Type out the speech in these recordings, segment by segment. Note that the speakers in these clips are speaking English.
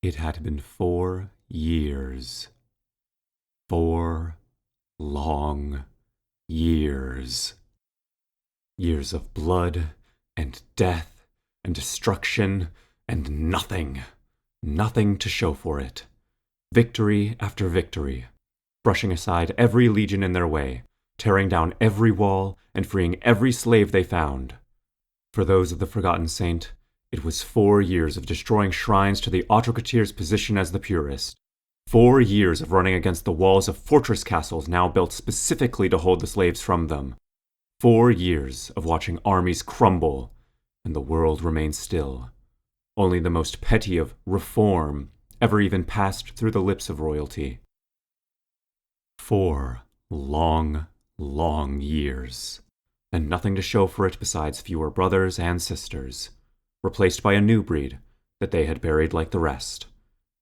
It had been 4 years. 4 long years. Years of blood and death and destruction and nothing. Nothing to show for it. Victory after victory, brushing aside every legion in their way, tearing down every wall and freeing every slave they found. For those of the Forgotten Saint, it was 4 years of destroying shrines to the Aautokrata's position as the purest. 4 years of running against the walls of fortress castles now built specifically to hold the slaves from them. 4 years of watching armies crumble, and the world remain still. Only the most petty of reform ever even passed through the lips of royalty. 4 long, long years, and nothing to show for it besides fewer brothers and sisters, replaced by a new breed that they had buried like the rest,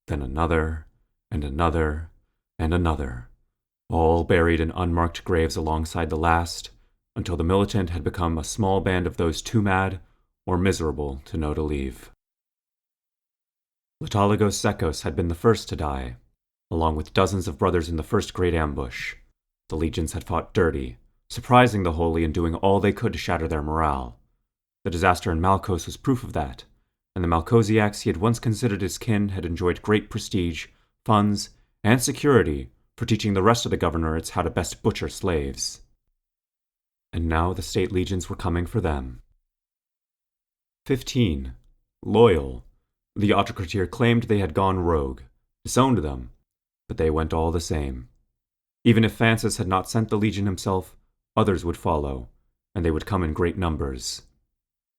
then another, and another, and another, all buried in unmarked graves alongside the last, until the militant had become a small band of those too mad or miserable to know to leave. Latalagos Sekos had been the first to die, along with dozens of brothers in the first great ambush. The legions had fought dirty, surprising the holy and doing all they could to shatter their morale. The disaster in Malkos was proof of that, and the Malkosiacs he had once considered his kin had enjoyed great prestige, funds, and security for teaching the rest of the governorates how to best butcher slaves. And now the state legions were coming for them. 15. Loyal. The Aautokrata claimed they had gone rogue, disowned them, but they went all the same. Even if Francis had not sent the legion himself, others would follow, and they would come in great numbers.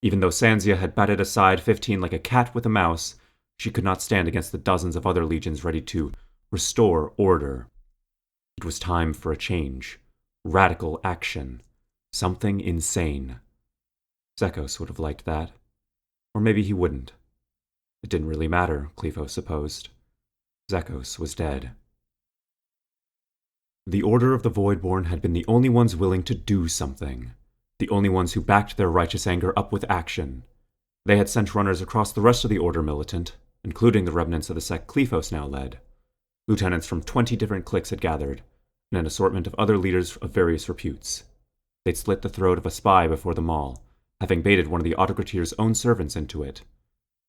Even though Sanzia had batted aside 15 like a cat with a mouse, she could not stand against the dozens of other legions ready to restore order. It was time for a change, radical action, something insane. Sekos would have liked that. Or maybe he wouldn't. It didn't really matter, Kleiphos supposed. Sekos was dead. The Order of the Voidborne had been the only ones willing to do something, the only ones who backed their righteous anger up with action. They had sent runners across the rest of the Order militant, including the remnants of the sect Kleiphos now led. Lieutenants from 20 different cliques had gathered, and an assortment of other leaders of various reputes. They'd slit the throat of a spy before them all, having baited one of the Aautokrata's own servants into it.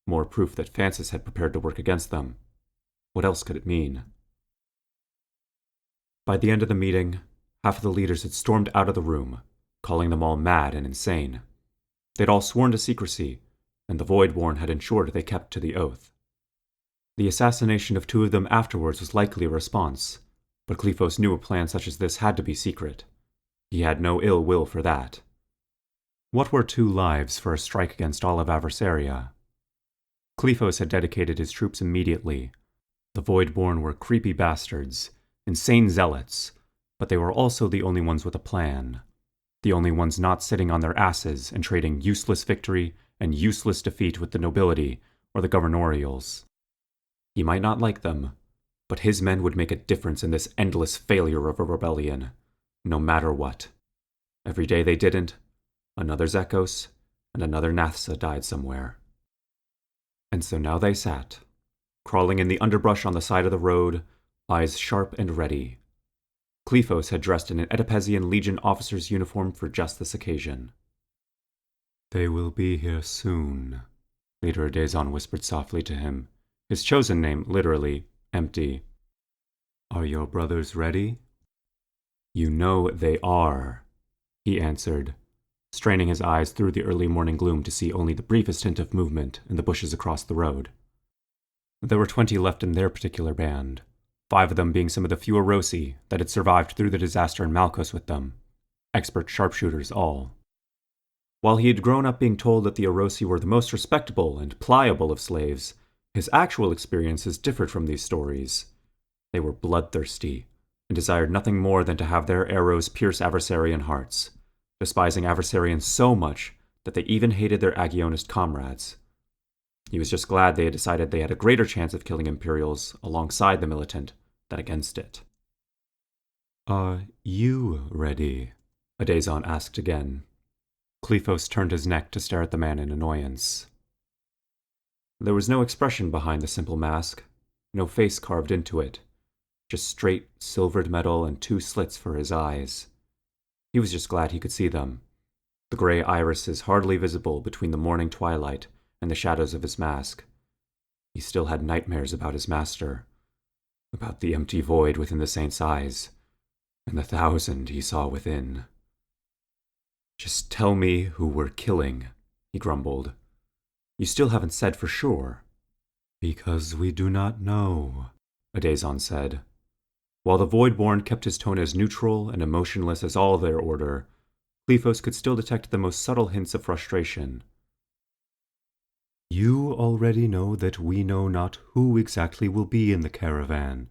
More proof that Francis had prepared to work against them. What else could it mean? By the end of the meeting, half of the leaders had stormed out of the room, calling them all mad and insane. They'd all sworn to secrecy, and the Voidborne had ensured they kept to the oath. The assassination of 2 of them afterwards was likely a response, but Kleiphos knew a plan such as this had to be secret. He had no ill will for that. What were 2 lives for a strike against all of Adversaria? Kleiphos had dedicated his troops immediately. The Voidborne were creepy bastards, insane zealots, but they were also the only ones with a plan. The only ones not sitting on their asses and trading useless victory and useless defeat with the nobility or the governorials. He might not like them, but his men would make a difference in this endless failure of a rebellion, no matter what. Every day they didn't, another Sekos and another Nathsa died somewhere. And so now they sat, crawling in the underbrush on the side of the road, eyes sharp and ready. Kleiphos had dressed in an Oedipesian Legion officer's uniform for just this occasion. "They will be here soon," Leader Adazon whispered softly to him, his chosen name literally empty. "Are your brothers ready?" "You know they are," he answered, straining his eyes through the early morning gloom to see only the briefest hint of movement in the bushes across the road. There were 20 left in their particular band, 5 of them being some of the few Aarosi that had survived through the disaster in Malkos with them, expert sharpshooters all. While he had grown up being told that the Aarosi were the most respectable and pliable of slaves, his actual experiences differed from these stories. They were bloodthirsty, and desired nothing more than to have their arrows pierce Adversarian hearts, despising Adversarians so much that they even hated their Agionist comrades. He was just glad they had decided they had a greater chance of killing Imperials alongside the militant than against it. "Are you ready?" Adazon asked again. Kleiphos turned his neck to stare at the man in annoyance. There was no expression behind the simple mask, no face carved into it, just straight, silvered metal and 2 slits for his eyes. He was just glad he could see them, the gray irises hardly visible between the morning twilight and the shadows of his mask. He still had nightmares about his master, about the empty void within the saint's eyes, and the 1,000 he saw within. "Just tell me who we're killing," he grumbled. "You still haven't said for sure." "Because we do not know," Agionist said. While the Voidborne kept his tone as neutral and emotionless as all their order, Kleiphos could still detect the most subtle hints of frustration. "You already know that we know not who exactly will be in the caravan.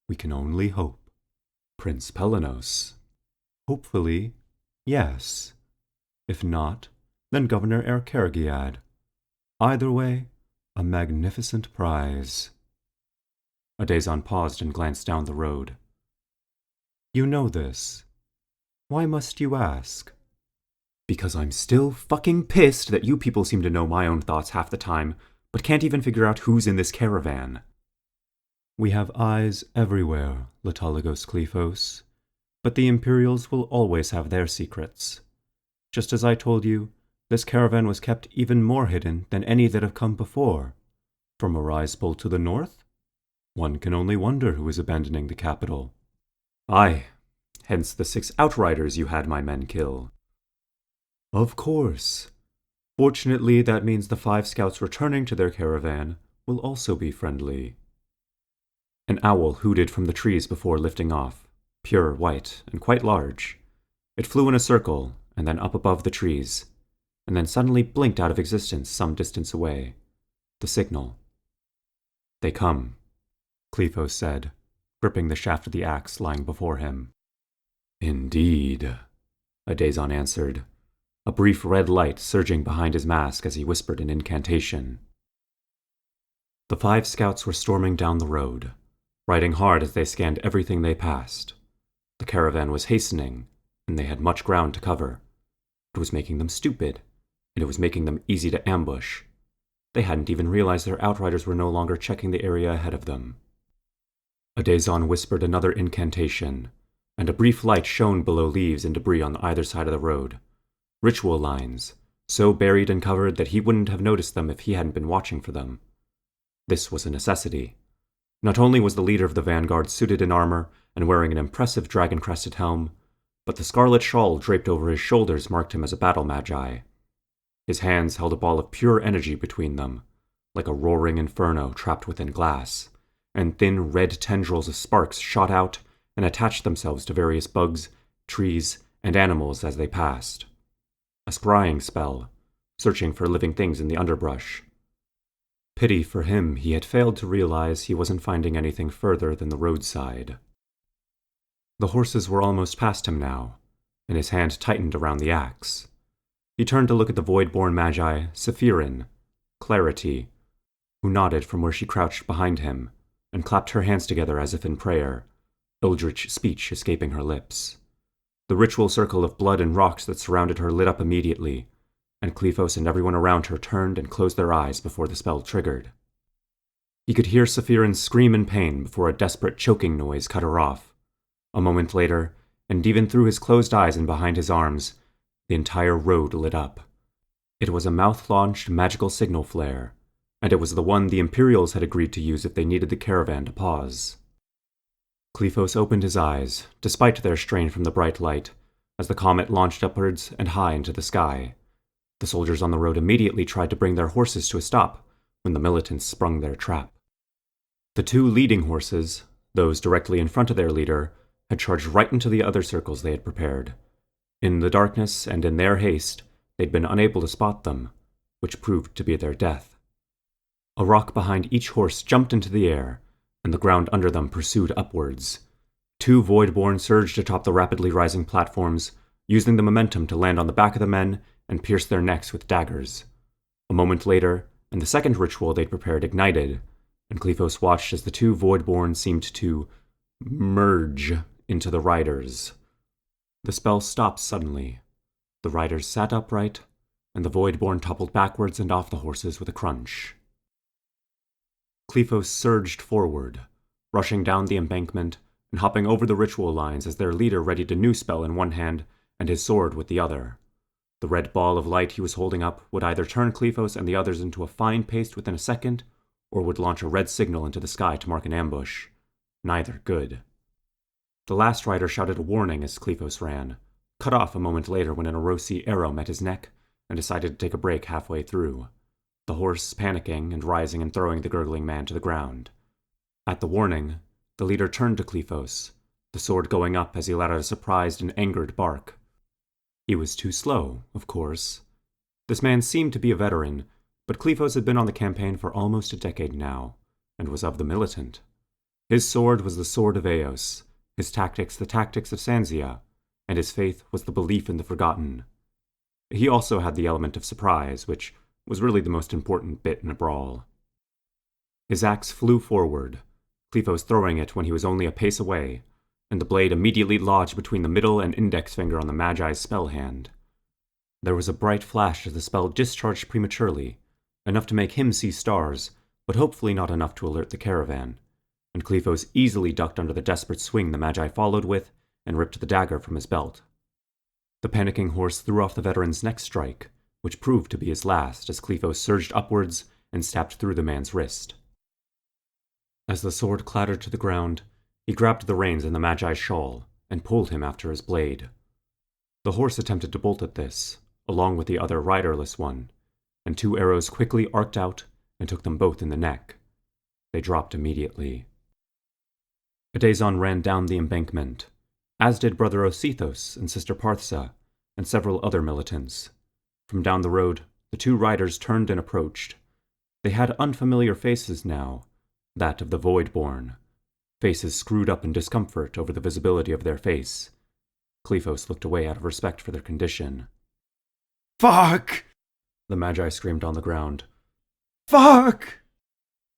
We can only hope." "Prince Pelenos." "Hopefully, yes. If not, then Governor Aautokrata. Either way, a magnificent prize." Agionist paused and glanced down the road. "You know this. Why must you ask?" "Because I'm still fucking pissed that you people seem to know my own thoughts half the time, but can't even figure out who's in this caravan." "We have eyes everywhere, Latologos Kleiphos, but the Imperials will always have their secrets. Just as I told you, this caravan was kept even more hidden than any that have come before. From Arisepol to the north? One can only wonder who is abandoning the capital." "Aye, hence the 6 outriders you had my men kill." "Of course. Fortunately, that means the 5 scouts returning to their caravan will also be friendly." An owl hooted from the trees before lifting off, pure white and quite large. It flew in a circle, and then up above the trees, and then suddenly blinked out of existence some distance away. The signal. "They come," Kleiphos said, gripping the shaft of the axe lying before him. "Indeed," Agionist answered, a brief red light surging behind his mask as he whispered an incantation. The 5 scouts were storming down the road, riding hard as they scanned everything they passed. The caravan was hastening, and they had much ground to cover. It was making them stupid, and it was making them easy to ambush. They hadn't even realized their outriders were no longer checking the area ahead of them. Agionist whispered another incantation, and a brief light shone below leaves and debris on either side of the road. Ritual lines, so buried and covered that he wouldn't have noticed them if he hadn't been watching for them. This was a necessity. Not only was the leader of the vanguard suited in armor and wearing an impressive dragon-crested helm, but the scarlet shawl draped over his shoulders marked him as a battle magi. His hands held a ball of pure energy between them, like a roaring inferno trapped within glass, and thin red tendrils of sparks shot out and attached themselves to various bugs, trees, and animals as they passed. A scrying spell, searching for living things in the underbrush. Pity for him, he had failed to realize he wasn't finding anything further than the roadside. The horses were almost past him now, and his hand tightened around the axe. He turned to look at the Voidborne magi, Sephirin, Clarity, who nodded from where she crouched behind him, and clapped her hands together as if in prayer, eldritch speech escaping her lips. The ritual circle of blood and rocks that surrounded her lit up immediately, and Kleiphos and everyone around her turned and closed their eyes before the spell triggered. He could hear Sephirin scream in pain before a desperate choking noise cut her off. A moment later, and even through his closed eyes and behind his arms, the entire road lit up. It was a mouth-launched magical signal flare, and it was the one the Imperials had agreed to use if they needed the caravan to pause. Kleiphos opened his eyes, despite their strain from the bright light, as the comet launched upwards and high into the sky. The soldiers on the road immediately tried to bring their horses to a stop when the militants sprung their trap. The 2 leading horses, those directly in front of their leader, had charged right into the other circles they had prepared. In the darkness and in their haste, they'd been unable to spot them, which proved to be their death. A rock behind each horse jumped into the air, and the ground under them pursued upwards. 2 Voidborne surged atop the rapidly rising platforms, using the momentum to land on the back of the men and pierce their necks with daggers. A moment later, and the second ritual they'd prepared ignited, and Kleiphos watched as the 2 Voidborne seemed to merge into the riders. The spell stopped suddenly. The riders sat upright, and the Voidborne toppled backwards and off the horses with a crunch. Kleiphos surged forward, rushing down the embankment and hopping over the ritual lines as their leader readied a new spell in one hand and his sword with the other. The red ball of light he was holding up would either turn Kleiphos and the others into a fine paste within a second, or would launch a red signal into the sky to mark an ambush. Neither good. The last rider shouted a warning as Kleiphos ran, cut off a moment later when an Aautokrata arrow met his neck, and decided to take a break halfway through, the horse panicking and rising and throwing the gurgling man to the ground. At the warning, the leader turned to Kleiphos, the sword going up as he let out a surprised and angered bark. He was too slow, of course. This man seemed to be a veteran, but Kleiphos had been on the campaign for almost a decade now, and was of the militant. His sword was the sword of Eos, his tactics the tactics of Sanzia, and his faith was the belief in the forgotten. He also had the element of surprise, which was really the most important bit in a brawl. His axe flew forward, Kleiphos throwing it when he was only a pace away, and the blade immediately lodged between the middle and index finger on the Magi's spell hand. There was a bright flash as the spell discharged prematurely, enough to make him see stars, but hopefully not enough to alert the caravan, and Kleiphos easily ducked under the desperate swing the Magi followed with and ripped the dagger from his belt. The panicking horse threw off the veteran's next strike, which proved to be his last as Kleiphos surged upwards and stabbed through the man's wrist. As the sword clattered to the ground, he grabbed the reins in the Magi's shawl and pulled him after his blade. The horse attempted to bolt at this, along with the other riderless one, and two arrows quickly arced out and took them both in the neck. They dropped immediately. Adazon ran down the embankment, as did Brother Osithos and Sister Parthsa, and several other militants. From down the road, the two riders turned and approached. They had unfamiliar faces now, that of the Voidborne, faces screwed up in discomfort over the visibility of their face. Kleiphos looked away out of respect for their condition. "Fuck!" the Magi screamed on the ground. "Fuck!"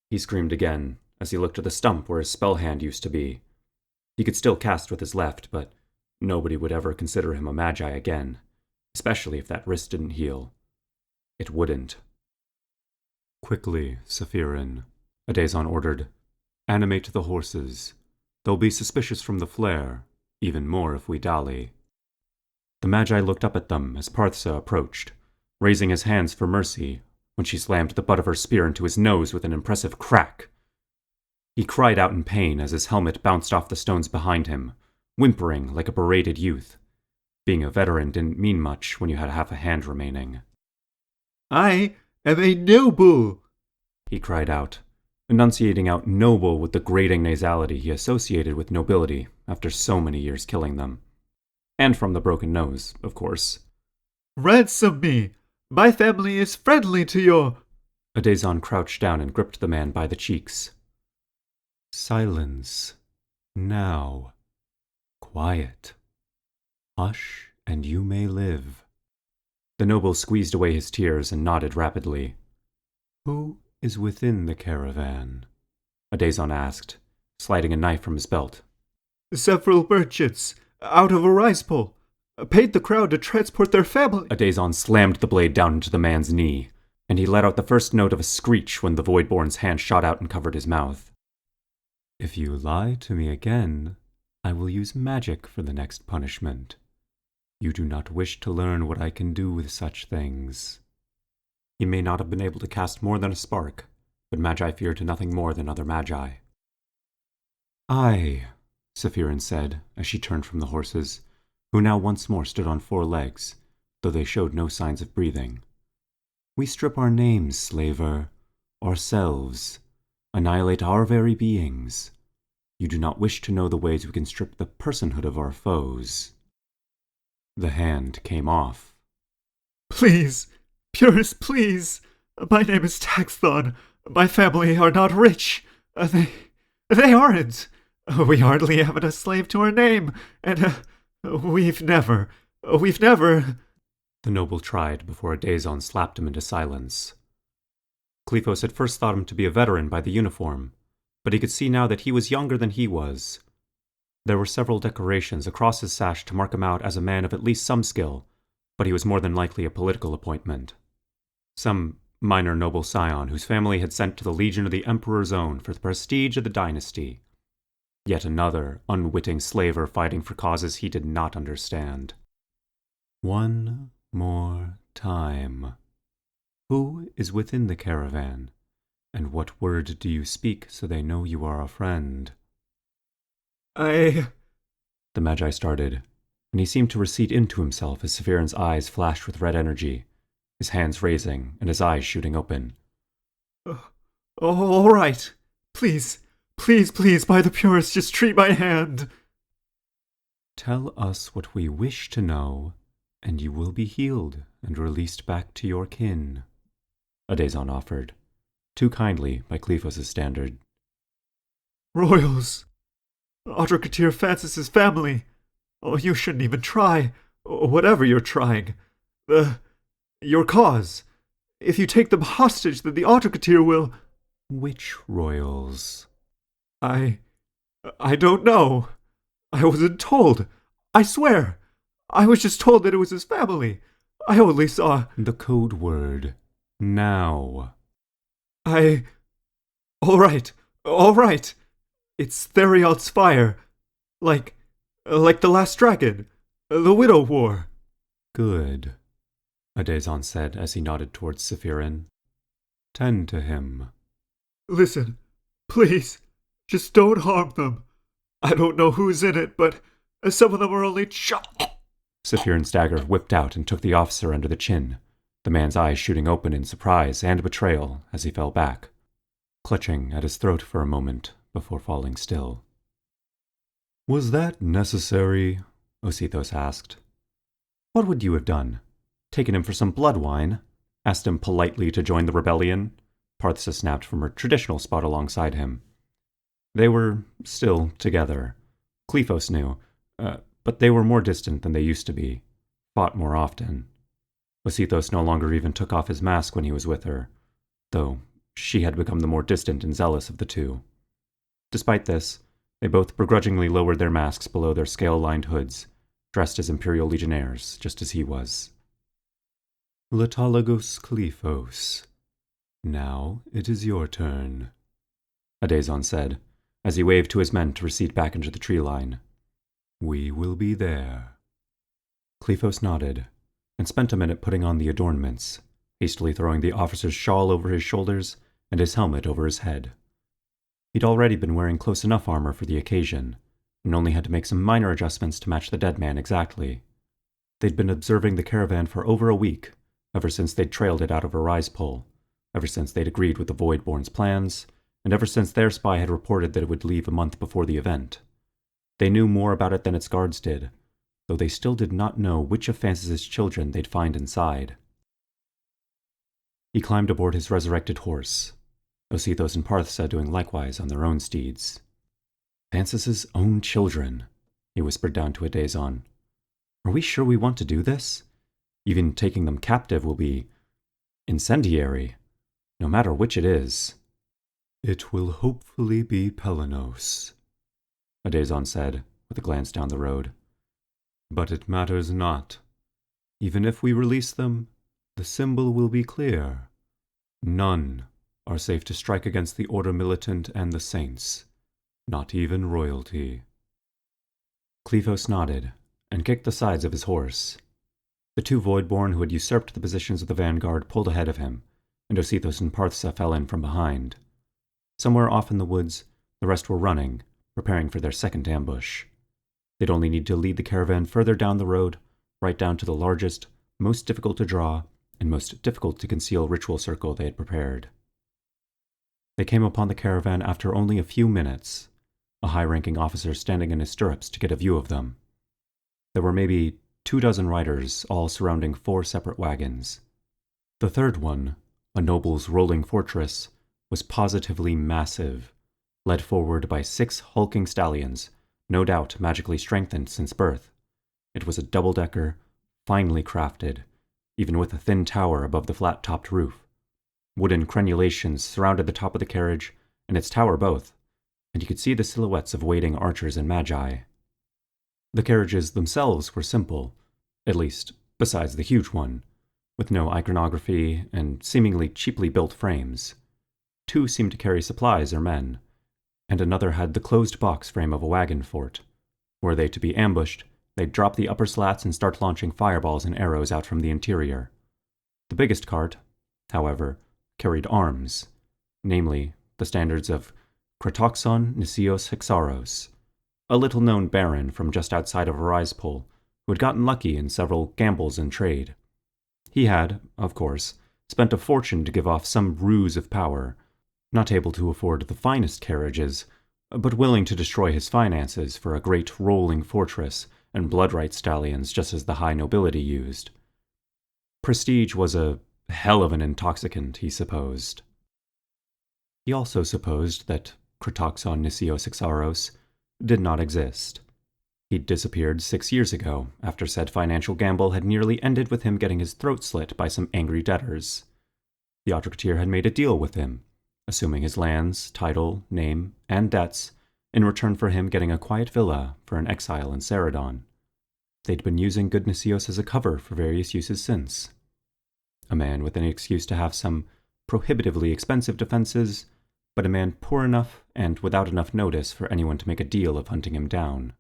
He screamed again, as he looked at the stump where his spell hand used to be. He could still cast with his left, but nobody would ever consider him a Magi again, especially if that wrist didn't heal. It wouldn't. "Quickly, Sephirin," Adazon ordered. "Animate the horses. They'll be suspicious from the flare, even more if we dally." The Magi looked up at them as Parthsa approached, raising his hands for mercy when she slammed the butt of her spear into his nose with an impressive crack. He cried out in pain as his helmet bounced off the stones behind him, whimpering like a berated youth. Being a veteran didn't mean much when you had half a hand remaining. "I am a noble!" he cried out, enunciating out noble with the grating nasality he associated with nobility after so many years killing them. And from the broken nose, of course. "Ransom me! My family is friendly to your—" Adazon crouched down and gripped the man by the cheeks. "Silence. Now. Quiet. Hush, and you may live." The noble squeezed away his tears and nodded rapidly. "Who is within the caravan?" Adazon asked, sliding a knife from his belt. "Several merchants, out of a rice pool, paid the crowd to transport their family." Adazon slammed the blade down into the man's knee, and he let out the first note of a screech when the Voidborne's hand shot out and covered his mouth. "If you lie to me again, I will use magic for the next punishment. You do not wish to learn what I can do with such things." He may not have been able to cast more than a spark, but Magi feared nothing more than other Magi. "Aye," Sephirin said, as she turned from the horses, who now once more stood on 4 legs, though they showed no signs of breathing. "We strip our names, slaver, ourselves, annihilate our very beings. You do not wish to know the ways we can strip the personhood of our foes." The hand came off. "Please, Purist, please. My name is Taxthon. My family are not rich. They aren't. We hardly have a slave to our name, and we've never... The noble tried before Adazon slapped him into silence. Kleiphos had first thought him to be a veteran by the uniform, but he could see now that he was younger than he was. There were several decorations across his sash to mark him out as a man of at least some skill, but he was more than likely a political appointment. Some minor noble scion whose family had sent to the Legion of the Emperor's Own for the prestige of the dynasty. Yet another unwitting slaver fighting for causes he did not understand. One more time. Who is within the caravan? And what word do you speak so they know you are a friend? The Magi started, and he seemed to recede into himself as Sephirin's eyes flashed with red energy, his hands raising and his eyes shooting open. All right. Please, by the purest, just treat my hand. Tell us what we wish to know, and you will be healed and released back to your kin, Adazon offered, too kindly by Kleiphos' standard. Royals. Aautokrata Francis's family. Oh, you shouldn't even try. Whatever you're trying. Your cause. If you take them hostage, then the Aautokrata will... Which royals? I don't know. I wasn't told. I swear. I was just told that it was his family. I only saw... The code word. Now. All right. It's Theriot's fire. Like the last dragon. The Widow War. Good, Adazon said as he nodded towards Sephirin. Tend to him. Listen, please, just don't harm them. I don't know who's in it, but some of them are only Sephirin's dagger whipped out and took the officer under the chin, the man's eyes shooting open in surprise and betrayal as he fell back, clutching at his throat for a moment before falling still. Was that necessary? Aautokrata asked. What would you have done? Taken him for some blood wine? Asked him politely to join the rebellion? Parthsa snapped from her traditional spot alongside him. They were still together. Kleiphos knew, but they were more distant than they used to be, fought more often. Aautokrata no longer even took off his mask when he was with her, though she had become the more distant and zealous of the two. Despite this, they both begrudgingly lowered their masks below their scale-lined hoods, dressed as Imperial Legionnaires, just as he was. Latologos Kleiphos. Now it is your turn, Adazon said, as he waved to his men to recede back into the tree line. We will be there. Kleiphos nodded, and spent a minute putting on the adornments, hastily throwing the officer's shawl over his shoulders and his helmet over his head. He'd already been wearing close enough armor for the occasion, and only had to make some minor adjustments to match the dead man exactly. They'd been observing the caravan for over a week, ever since they'd trailed it out of a rise pole, ever since they'd agreed with the Voidborne's plans, and ever since their spy had reported that it would leave a month before the event. They knew more about it than its guards did, though they still did not know which of Francis's children they'd find inside. He climbed aboard his resurrected horse, Aautokrata and Parthsa doing likewise on their own steeds. Francis's own children, he whispered down to Adazon. Are we sure we want to do this? Even taking them captive will be incendiary, no matter which it is. It will hopefully be Pelenos, Adazon said, with a glance down the road. But it matters not. Even if we release them, the symbol will be clear. None are safe to strike against the Order Militant and the Saints, not even royalty. Kleiphos nodded, and kicked the sides of his horse. The two Voidborne who had usurped the positions of the vanguard pulled ahead of him, and Aautokrata and Parthsa fell in from behind. Somewhere off in the woods, the rest were running, preparing for their second ambush. They'd only need to lead the caravan further down the road, right down to the largest, most difficult to draw, and most difficult to conceal ritual circle they had prepared. They came upon the caravan after only a few minutes, a high-ranking officer standing in his stirrups to get a view of them. There were maybe 24 riders, all surrounding 4 separate wagons. The third one, a noble's rolling fortress, was positively massive, led forward by 6 hulking stallions, no doubt magically strengthened since birth. It was a double-decker, finely crafted, even with a thin tower above the flat-topped roof. Wooden crenulations surrounded the top of the carriage, and its tower both, and you could see the silhouettes of waiting archers and magi. The carriages themselves were simple, at least besides the huge one, with no iconography and seemingly cheaply built frames. 2 seemed to carry supplies or men, and another had the closed box frame of a wagon fort. Were they to be ambushed, they'd drop the upper slats and start launching fireballs and arrows out from the interior. The biggest cart, however, carried arms, namely the standards of Kratoxon Nicios Hexaros, a little-known baron from just outside of Arispol who had gotten lucky in several gambles in trade. He had, of course, spent a fortune to give off some ruse of power, not able to afford the finest carriages, but willing to destroy his finances for a great rolling fortress and blood-right stallions just as the high nobility used. Prestige was a hell of an intoxicant, he supposed. He also supposed that Kratoxon Nicios Hexaros did not exist. He'd disappeared 6 years ago, after said financial gamble had nearly ended with him getting his throat slit by some angry debtors. The Aautokrata had made a deal with him, assuming his lands, title, name, and debts, in return for him getting a quiet villa for an exile in Ceradon. They'd been using good Nicios as a cover for various uses since. A man with an excuse to have some prohibitively expensive defenses, but a man poor enough and without enough notice for anyone to make a deal of hunting him down.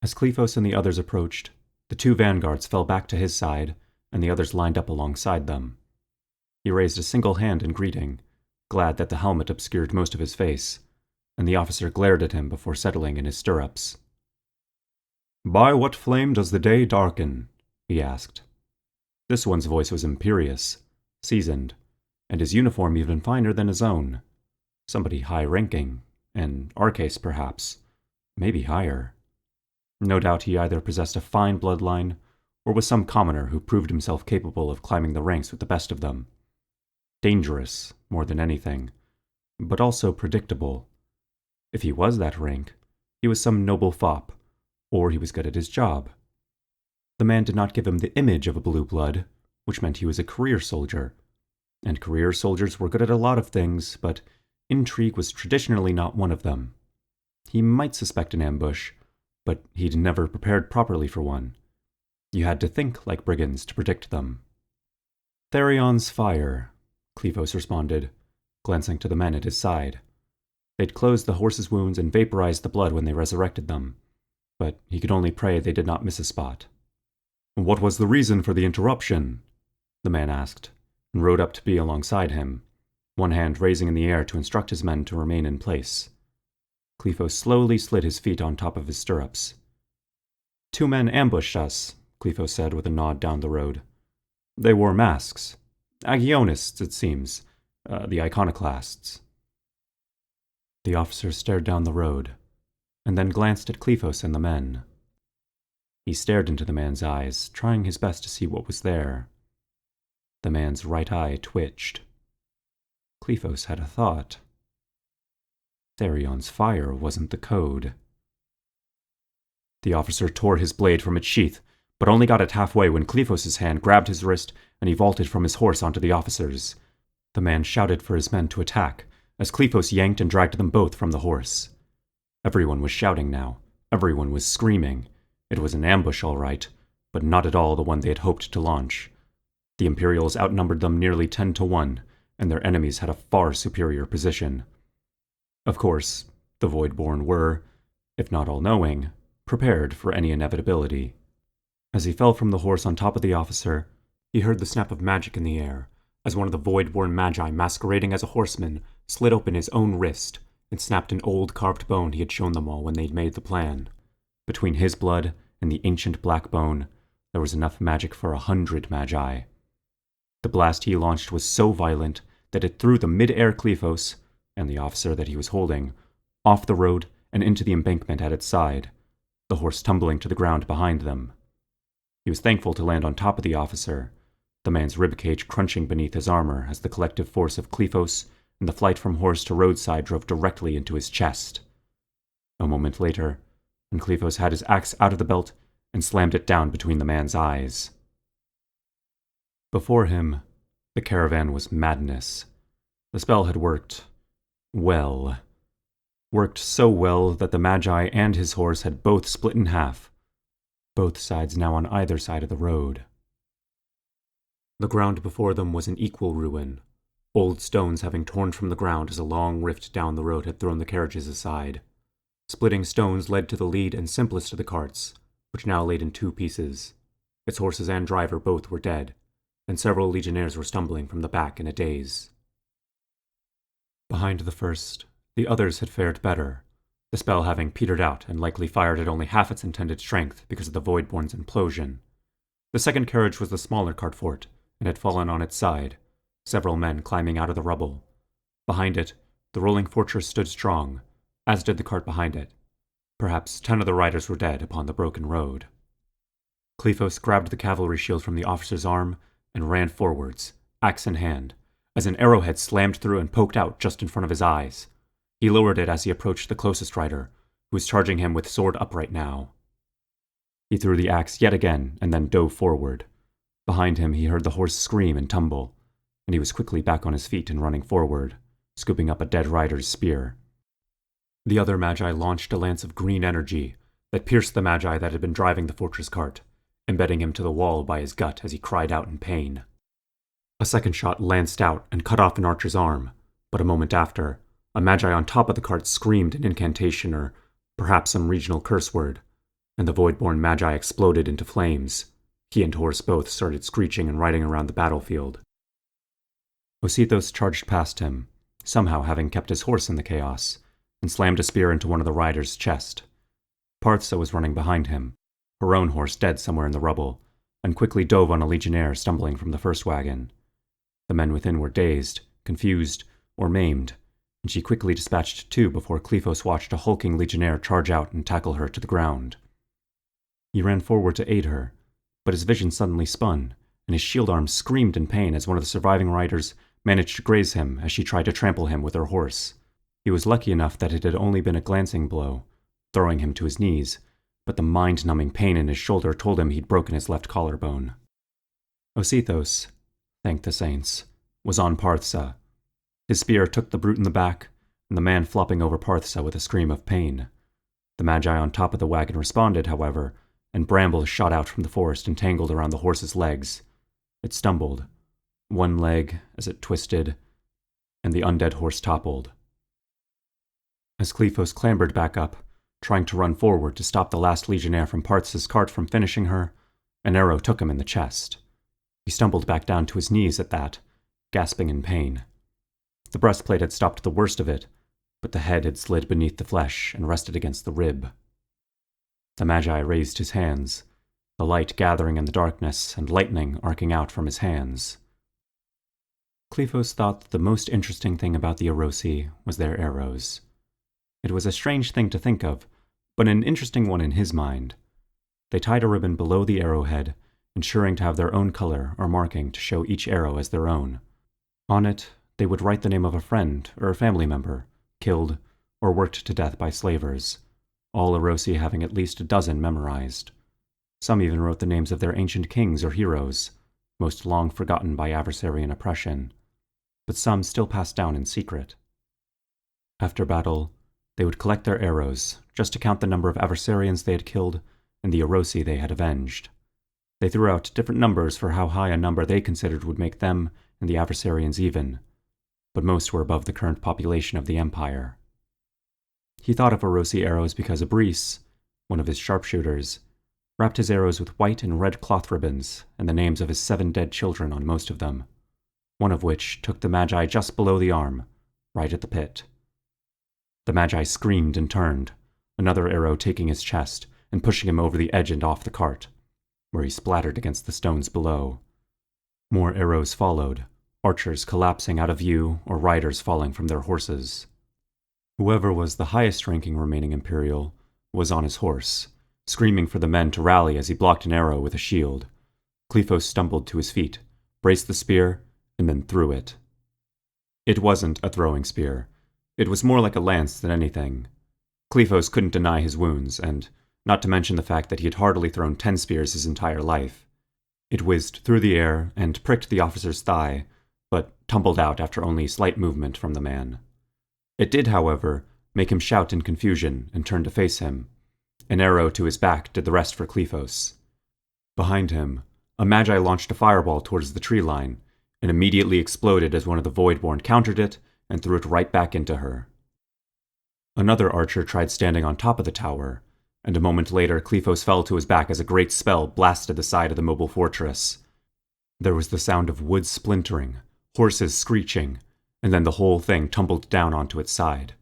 As Kleiphos and the others approached, the 2 vanguards fell back to his side, and the others lined up alongside them. He raised a single hand in greeting, glad that the helmet obscured most of his face, and the officer glared at him before settling in his stirrups. "By what flame does the day darken?" he asked. This one's voice was imperious, seasoned, and his uniform even finer than his own. Somebody high-ranking, an Arcase perhaps, maybe higher. No doubt he either possessed a fine bloodline, or was some commoner who proved himself capable of climbing the ranks with the best of them. Dangerous, more than anything, but also predictable. If he was that rank, he was some noble fop, or he was good at his job. The man did not give him the image of a blue blood, which meant he was a career soldier, and career soldiers were good at a lot of things, but intrigue was traditionally not one of them. He might suspect an ambush, but he'd never prepared properly for one. You had to think like brigands to predict them. "Therion's fire," Kleiphos responded, glancing to the men at his side. They'd closed the horses' wounds and vaporized the blood when they resurrected them, but he could only pray they did not miss a spot. "What was the reason for the interruption?" the man asked, and rode up to be alongside him, one hand raising in the air to instruct his men to remain in place. Kleiphos slowly slid his feet on top of his stirrups. "2 men ambushed us," Kleiphos said with a nod down the road. "They wore masks. Agionists, it seems. The iconoclasts." The officer stared down the road, and then glanced at Kleiphos and the men. He stared into the man's eyes, trying his best to see what was there. The man's right eye twitched. Kleiphos had a thought. Therion's fire wasn't the code. The officer tore his blade from its sheath, but only got it halfway when Kleiphos' hand grabbed his wrist and he vaulted from his horse onto the officers. The man shouted for his men to attack, as Kleiphos yanked and dragged them both from the horse. Everyone was shouting now. Everyone was screaming. It was an ambush, all right, but not at all the one they had hoped to launch. The Imperials outnumbered them nearly 10-1, and their enemies had a far superior position. Of course, the Voidborne were, if not all-knowing, prepared for any inevitability. As he fell from the horse on top of the officer, he heard the snap of magic in the air, as one of the Voidborne magi masquerading as a horseman slit open his own wrist and snapped an old carved bone he had shown them all when they'd made the plan. Between his blood and the ancient black bone, there was enough magic for 100 magi. The blast he launched was so violent that it threw the mid-air Kleiphos, and the officer that he was holding, off the road and into the embankment at its side, the horse tumbling to the ground behind them. He was thankful to land on top of the officer, the man's ribcage crunching beneath his armor as the collective force of Kleiphos and the flight from horse to roadside drove directly into his chest. A moment later, and Kleiphos had his axe out of the belt and slammed it down between the man's eyes. Before him, the caravan was madness. The spell had worked well. Worked so well that the Magi and his horse had both split in half, both sides now on either side of the road. The ground before them was an equal ruin, old stones having torn from the ground as a long rift down the road had thrown the carriages aside. Splitting stones led to the lead and simplest of the carts, which now laid in two pieces. Its horses and driver both were dead, and several legionnaires were stumbling from the back in a daze. Behind the first, the others had fared better, the spell having petered out and likely fired at only half its intended strength because of the Voidborne's implosion. The second carriage was the smaller cart fort, and had fallen on its side, several men climbing out of the rubble. Behind it, the rolling fortress stood strong, as did the cart behind it. Perhaps 10 of the riders were dead upon the broken road. Kleiphos grabbed the cavalry shield from the officer's arm and ran forwards, axe in hand, as an arrowhead slammed through and poked out just in front of his eyes. He lowered it as he approached the closest rider, who was charging him with sword upright now. He threw the axe yet again and then dove forward. Behind him he heard the horse scream and tumble, and he was quickly back on his feet and running forward, scooping up a dead rider's spear. The other Magi launched a lance of green energy that pierced the Magi that had been driving the fortress cart, embedding him to the wall by his gut as he cried out in pain. A second shot lanced out and cut off an archer's arm, but a moment after, a Magi on top of the cart screamed an incantation or perhaps some regional curse word, and the Voidborne Magi exploded into flames. He and horse both started screeching and riding around the battlefield. Aautokrata charged past him, somehow having kept his horse in the chaos, and slammed a spear into one of the rider's chest. Parthsa was running behind him, her own horse dead somewhere in the rubble, and quickly dove on a legionnaire stumbling from the first wagon. The men within were dazed, confused, or maimed, and she quickly dispatched 2 before Kleiphos watched a hulking legionnaire charge out and tackle her to the ground. He ran forward to aid her, but his vision suddenly spun, and his shield arm screamed in pain as one of the surviving riders managed to graze him as she tried to trample him with her horse. He was lucky enough that it had only been a glancing blow, throwing him to his knees, but the mind-numbing pain in his shoulder told him he'd broken his left collarbone. Aautokrata, thank the saints, was on Parthsa. His spear took the brute in the back, and the man flopping over Parthsa with a scream of pain. The Magi on top of the wagon responded, however, and brambles shot out from the forest and tangled around the horse's legs. It stumbled, one leg as it twisted, and the undead horse toppled. As Kleiphos clambered back up, trying to run forward to stop the last legionnaire from Parthsa's cart from finishing her, an arrow took him in the chest. He stumbled back down to his knees at that, gasping in pain. The breastplate had stopped the worst of it, but the head had slid beneath the flesh and rested against the rib. The Magi raised his hands, the light gathering in the darkness and lightning arcing out from his hands. Kleiphos thought that the most interesting thing about the Aautokrata was their arrows. It was a strange thing to think of, but an interesting one in his mind. They tied a ribbon below the arrowhead, ensuring to have their own color or marking to show each arrow as their own. On it, they would write the name of a friend or a family member, killed or worked to death by slavers, all Aautokrata having at least a dozen memorized. Some even wrote the names of their ancient kings or heroes, most long forgotten by adversarian oppression, but some still passed down in secret. After battle, they would collect their arrows, just to count the number of adversarians they had killed and the Aautokrata they had avenged. They threw out different numbers for how high a number they considered would make them and the adversarians even, but most were above the current population of the Empire. He thought of Aautokrata arrows because Abris, one of his sharpshooters, wrapped his arrows with white and red cloth ribbons and the names of his 7 dead children on most of them, one of which took the Magi just below the arm, right at the pit. The Magi screamed and turned, another arrow taking his chest and pushing him over the edge and off the cart, where he splattered against the stones below. More arrows followed, archers collapsing out of view or riders falling from their horses. Whoever was the highest-ranking remaining Imperial was on his horse, screaming for the men to rally as he blocked an arrow with a shield. Kleiphos stumbled to his feet, braced the spear, and then threw it. It wasn't a throwing spear. It was more like a lance than anything. Kleiphos couldn't deny his wounds, and not to mention the fact that he had hardly thrown 10 spears his entire life. It whizzed through the air and pricked the officer's thigh, but tumbled out after only slight movement from the man. It did, however, make him shout in confusion and turn to face him. An arrow to his back did the rest for Kleiphos. Behind him, a magi launched a fireball towards the tree line, and immediately exploded as one of the Voidborne countered it and threw it right back into her. Another archer tried standing on top of the tower, and a moment later Kleiphos fell to his back as a great spell blasted the side of the mobile fortress. There was the sound of wood splintering, horses screeching, and then the whole thing tumbled down onto its side.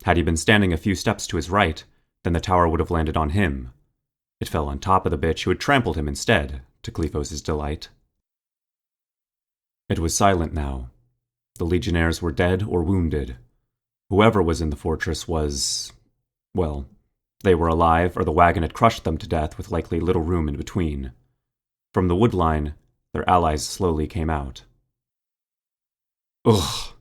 Had he been standing a few steps to his right, then the tower would have landed on him. It fell on top of the bitch who had trampled him instead, to Kleiphos' delight. It was silent now. The legionnaires were dead or wounded. Whoever was in the fortress was... well, they were alive, or the wagon had crushed them to death with likely little room in between. From the wood line, their allies slowly came out. Ugh!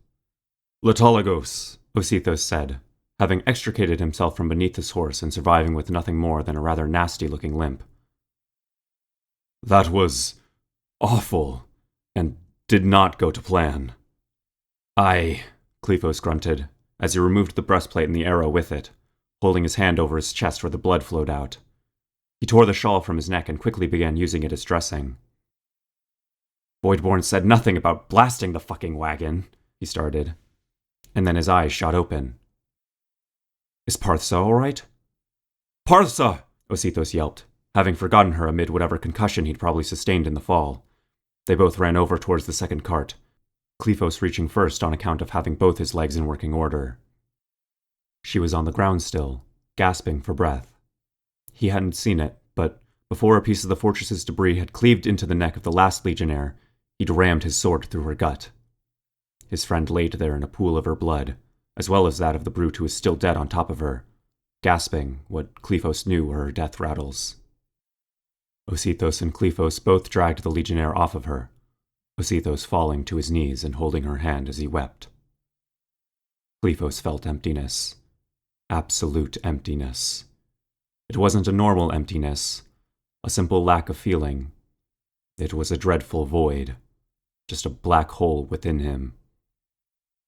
Latalagos, Osithos said, having extricated himself from beneath his horse and surviving with nothing more than a rather nasty-looking limp. That was awful, and did not go to plan. Aye, Kleiphos grunted, as he removed the breastplate and the arrow with it, holding his hand over his chest where the blood flowed out. He tore the shawl from his neck and quickly began using it as dressing. Voidborne said nothing about blasting the fucking wagon, he started, and then his eyes shot open. Is Parthsa all right? Parthsa! Osithos yelped, having forgotten her amid whatever concussion he'd probably sustained in the fall. They both ran over towards the second cart, Kleiphos reaching first on account of having both his legs in working order. She was on the ground still, gasping for breath. He hadn't seen it, but before a piece of the fortress's debris had cleaved into the neck of the last legionnaire, he'd rammed his sword through her gut. His friend laid there in a pool of her blood, as well as that of the brute who was still dead on top of her, gasping what Kleiphos knew were her death rattles. Osithos and Kleiphos both dragged the legionnaire off of her, Osithos falling to his knees and holding her hand as he wept. Kleiphos felt emptiness. Absolute emptiness. It wasn't a normal emptiness, a simple lack of feeling. It was a dreadful void, just a black hole within him.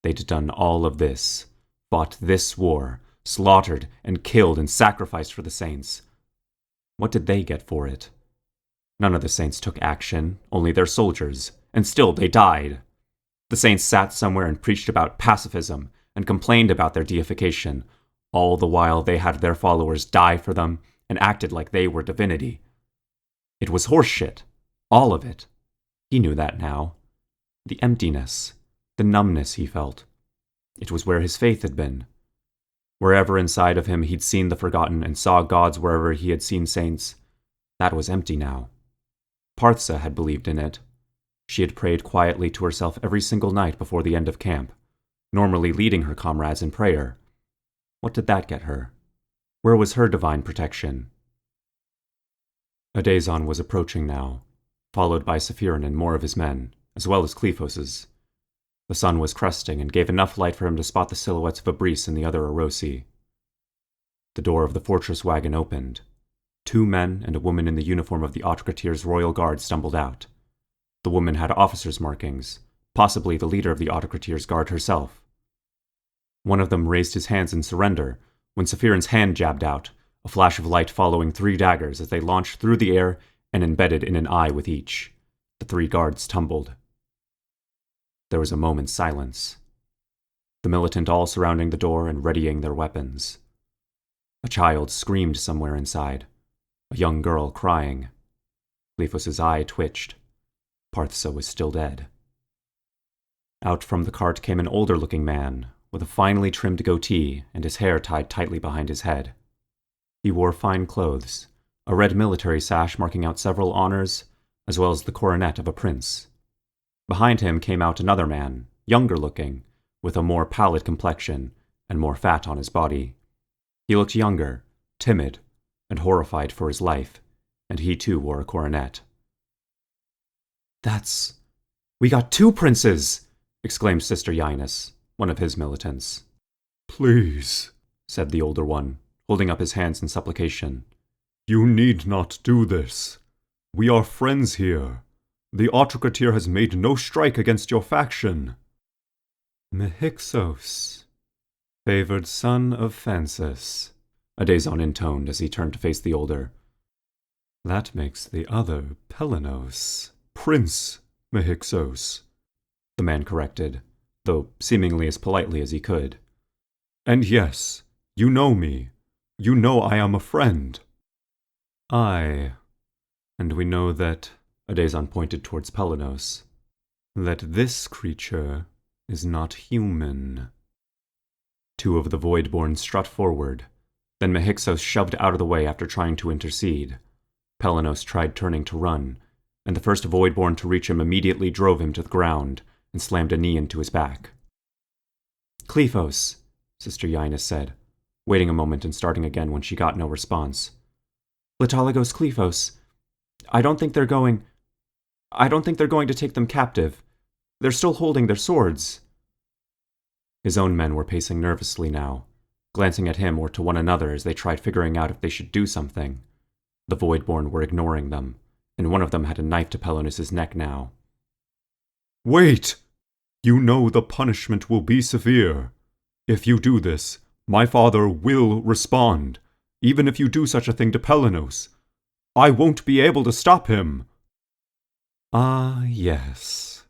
They'd done all of this, fought this war, slaughtered and killed and sacrificed for the Saints. What did they get for it? None of the Saints took action, only their soldiers, and still they died. The Saints sat somewhere and preached about pacifism and complained about their deification, all the while they had their followers die for them and acted like they were divinity. It was horseshit. All of it. He knew that now. The emptiness, the numbness he felt. It was where his faith had been. Wherever inside of him he'd seen the forgotten and saw gods wherever he had seen saints, that was empty now. Parthsa had believed in it. She had prayed quietly to herself every single night before the end of camp, normally leading her comrades in prayer. What did that get her? Where was her divine protection? Adazon was approaching now, followed by Sephirin and more of his men, as well as Kleiphos's. The sun was cresting and gave enough light for him to spot the silhouettes of Abris and the other Arosi. The door of the fortress wagon opened. 2 men and a woman in the uniform of the Aautokrata's royal guard stumbled out. The woman had officer's markings, possibly the leader of the Aautokrata's guard herself. One of them raised his hands in surrender when Sephirin's hand jabbed out, a flash of light following 3 daggers as they launched through the air and embedded in an eye with each. The 3 guards tumbled. There was a moment's silence. The militant all surrounding the door and readying their weapons. A child screamed somewhere inside, a young girl crying. Kleiphos' eye twitched. Parthsa was still dead. Out from the cart came an older-looking man, with a finely trimmed goatee and his hair tied tightly behind his head. He wore fine clothes, a red military sash marking out several honors, as well as the coronet of a prince. Behind him came out another man, younger-looking, with a more pallid complexion and more fat on his body. He looked younger, timid, and horrified for his life, and he too wore a coronet. We got 2 princes! Exclaimed Sister Yinus, one of his militants. Please, said the older one, holding up his hands in supplication. You need not do this. We are friends here. The Aautokrata has made no strike against your faction. MaxxxEC, favored son of Fences, Adazon intoned as he turned to face the older. That makes the other Pelenos. Prince MaxxxEC, the man corrected, though seemingly as politely as he could. And yes, you know me. You know I am a friend. Aye, and we know that, Adazon pointed towards Pelenos, that this creature is not human. Two of the Voidborne strut forward. Then MaxxxEC shoved out of the way after trying to intercede. Pelenos tried turning to run, and the first Voidborne to reach him immediately drove him to the ground and slammed a knee into his back. Kleiphos, Sister Yinus said, waiting a moment and starting again when she got no response. Latalagos Kleiphos, I don't think they're going to take them captive. They're still holding their swords. His own men were pacing nervously now, glancing at him or to one another as they tried figuring out if they should do something. The Voidborne were ignoring them, and one of them had a knife to Pelenos' neck now. Wait! You know the punishment will be severe. If you do this, my father will respond, even if you do such a thing to Pelenos. I won't be able to stop him. Ah, yes.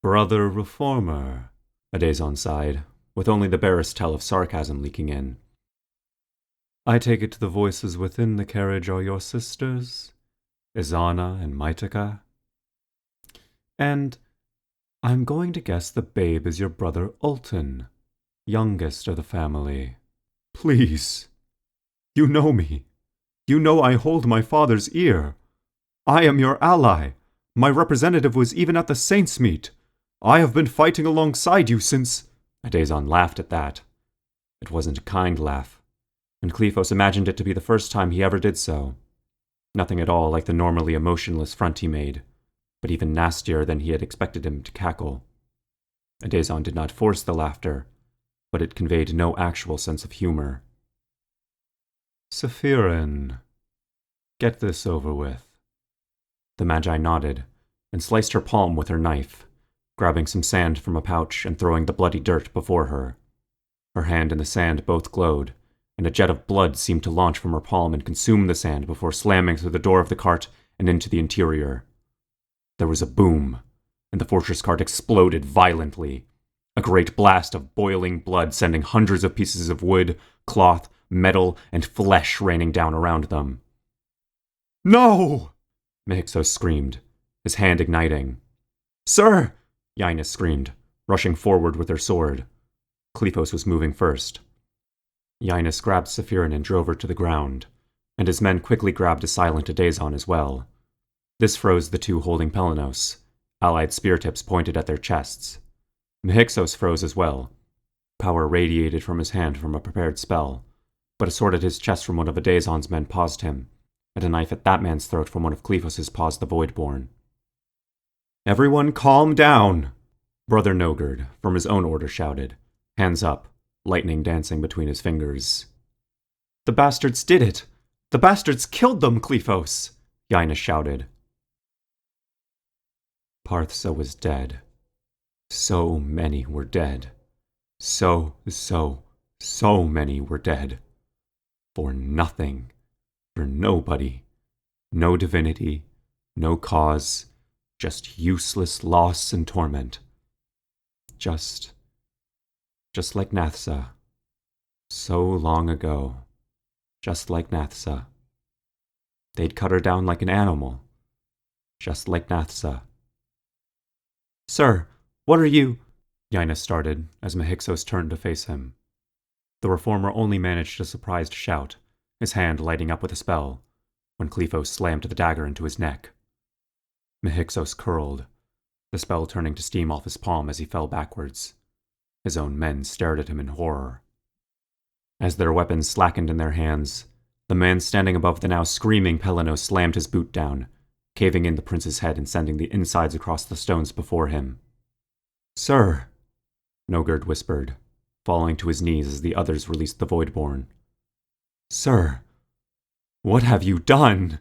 Brother Reformer, Adazon sighed, with only the barest tell of sarcasm leaking in. I take it the voices within the carriage are your sisters, Izana and Maitika? And I'm going to guess the babe is your brother Ultan, youngest of the family. Please. You know me. You know I hold my father's ear. I am your ally. My representative was even at the Saintsmeet. I have been fighting alongside you since... Adazon laughed at that. It wasn't a kind laugh, and Kleiphos imagined it to be the first time he ever did so. Nothing at all like the normally emotionless front he made, but even nastier than he had expected him to cackle. Adazon did not force the laughter, but it conveyed no actual sense of humor. Sephirin, get this over with. The Magi nodded, and sliced her palm with her knife, grabbing some sand from a pouch and throwing the bloody dirt before her. Her hand and the sand both glowed, and a jet of blood seemed to launch from her palm and consume the sand before slamming through the door of the cart and into the interior. There was a boom, and the fortress cart exploded violently, a great blast of boiling blood sending hundreds of pieces of wood, cloth, metal, and flesh raining down around them. No! MaxxxEC screamed, his hand igniting. Sir! Yinus screamed, rushing forward with her sword. Kleiphos was moving first. Yinus grabbed Sephirin and drove her to the ground, and his men quickly grabbed a silent Adazon as well. This froze the two holding Pelenos, allied spear tips pointed at their chests. MaxxxEC froze as well. Power radiated from his hand from a prepared spell, but a sword at his chest from one of Adazon's men paused him, and a knife at that man's throat from one of Kleiphos' paused the Voidborne. Everyone calm down! Brother Nogard, from his own order, shouted, hands up, lightning dancing between his fingers. The bastards did it! The bastards killed them, Kleiphos! Yinus shouted. Parthsa was dead. So many were dead. So many were dead. For nothing. For nobody. No divinity. No cause. Just useless loss and torment. Just like Nathsa. So long ago. Just like Nathsa. They'd cut her down like an animal. Just like Nathsa. Sir, what are you... Yinus started, as MaxxxEC turned to face him. The Reformer only managed a surprised shout, his hand lighting up with a spell, when Kleiphos slammed the dagger into his neck. MaxxxEC curled, the spell turning to steam off his palm as he fell backwards. His own men stared at him in horror. As their weapons slackened in their hands, the man standing above the now screaming Pelenos slammed his boot down, caving in the prince's head and sending the insides across the stones before him. Sir, Nogard whispered, falling to his knees as the others released the Voidborne. Sir, what have you done?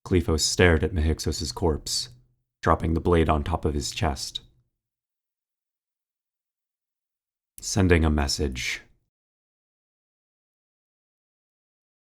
Kleiphos stared at MaxxxEC's corpse, dropping the blade on top of his chest. Sending a message.